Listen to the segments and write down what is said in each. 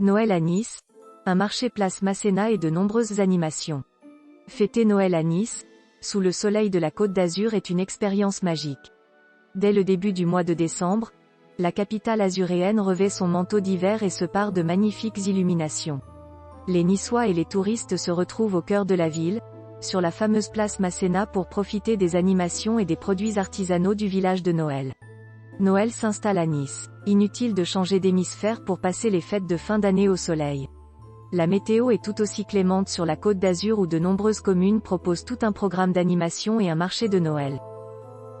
Noël à Nice, un marché place Masséna et de nombreuses animations. Fêter Noël à Nice, sous le soleil de la Côte d'Azur est une expérience magique. Dès le début du mois de décembre, la capitale azuréenne revêt son manteau d'hiver et se pare de magnifiques illuminations. Les Niçois et les touristes se retrouvent au cœur de la ville, sur la fameuse place Masséna pour profiter des animations et des produits artisanaux du village de Noël. Noël s'installe à Nice. Inutile de changer d'hémisphère pour passer les fêtes de fin d'année au soleil. La météo est tout aussi clémente sur la Côte d'Azur où de nombreuses communes proposent tout un programme d'animation et un marché de Noël.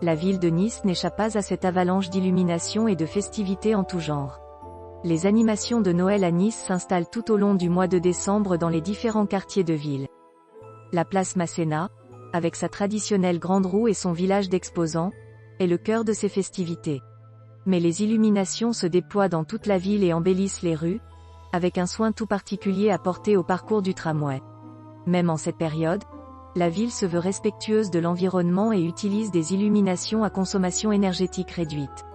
La ville de Nice n'échappe pas à cette avalanche d'illuminations et de festivités en tout genre. Les animations de Noël à Nice s'installent tout au long du mois de décembre dans les différents quartiers de ville. La place Masséna, avec sa traditionnelle grande roue et son village d'exposants, est le cœur de ces festivités. Mais les illuminations se déploient dans toute la ville et embellissent les rues, avec un soin tout particulier apporté au parcours du tramway. Même en cette période, la ville se veut respectueuse de l'environnement et utilise des illuminations à consommation énergétique réduite.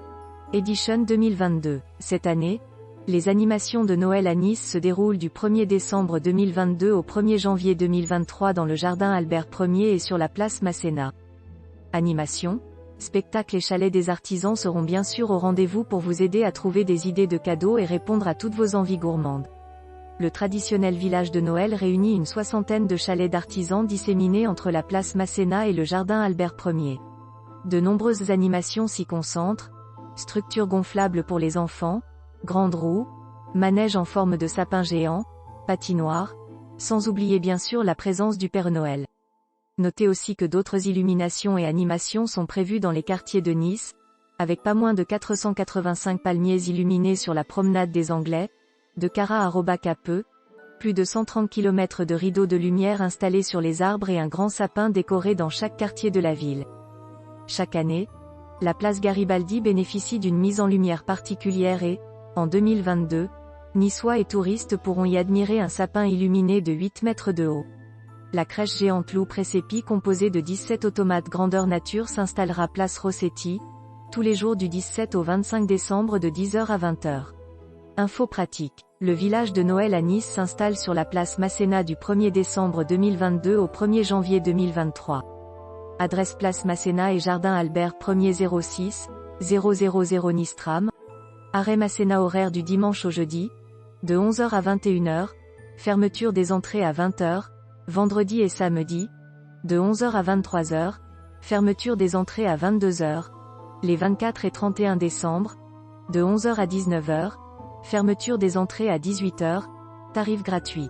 Edition 2022. Cette année, les animations de Noël à Nice se déroulent du 1er décembre 2022 au 1er janvier 2023 dans le jardin Albert Ier et sur la place Masséna. Animation, spectacles et chalets des artisans seront bien sûr au rendez-vous pour vous aider à trouver des idées de cadeaux et répondre à toutes vos envies gourmandes. Le traditionnel village de Noël réunit une 60aine de chalets d'artisans disséminés entre la place Masséna et le jardin Albert Ier. De nombreuses animations s'y concentrent, structures gonflables pour les enfants, grandes roues, manèges en forme de sapin géant, patinoires, sans oublier bien sûr la présence du Père Noël. Notez aussi que d'autres illuminations et animations sont prévues dans les quartiers de Nice, avec pas moins de 485 palmiers illuminés sur la promenade des Anglais, de Cara à Robac-Capeux, plus de 130 km de rideaux de lumière installés sur les arbres et un grand sapin décoré dans chaque quartier de la ville. Chaque année, la place Garibaldi bénéficie d'une mise en lumière particulière et, en 2022, Niçois et touristes pourront y admirer un sapin illuminé de 8 mètres de haut. La crèche géante Loup Présépi composée de 17 automates grandeur nature s'installera place Rossetti, tous les jours du 17 au 25 décembre de 10h à 20h. Info pratique. Le village de Noël à Nice s'installe sur la place Masséna du 1er décembre 2022 au 1er janvier 2023. Adresse place Masséna et jardin Albert Ier 06 000 Nice Tram. Arrêt Masséna horaire du dimanche au jeudi, de 11h à 21h, fermeture des entrées à 20h, vendredi et samedi, de 11h à 23h, fermeture des entrées à 22h, les 24 et 31 décembre, de 11h à 19h, fermeture des entrées à 18h, tarif gratuit.